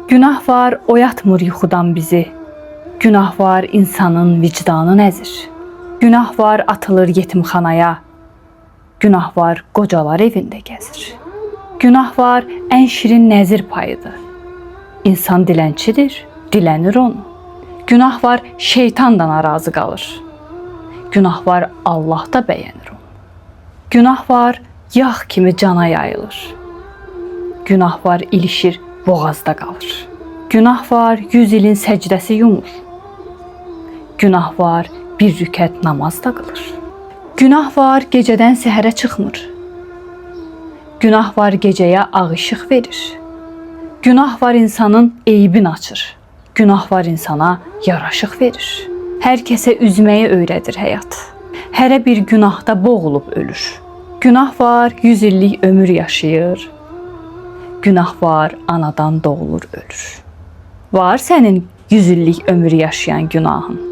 Günah var, oyatmır yuxudan bizi. Günah var, insanın vicdanını əzir. Günah var, atılır yetimxanaya. Günah var, qocalar evində gəzir. Günah var, ən şirin nəzir payıdır. İnsan dilənçidir, dilənir onu. Günah var, şeytan da narazı qalır. Günah var, Allah da bəyənir onu. Günah var, yağ kimi cana yayılır. Günah var, ilişir, boğazda qalır. Günah var, 100 ilin səcdəsi yumur. Günah var, bir rükət namaz da qılır. Günah var, gecədən səhərə çıxmır. Günah var, gecəyə ağ işıq verir. Günah var, insanın eybin açır. Günah var, insana yaraşıq verir. Hər kəsə üzməyi öyrədir həyat. Hərə bir günahda boğulub ölür. Günah var, 100 illik ömür yaşayır. Günah var, anadan doğulur ölür. Var sənin 100 illik ömür yaşayan günahın.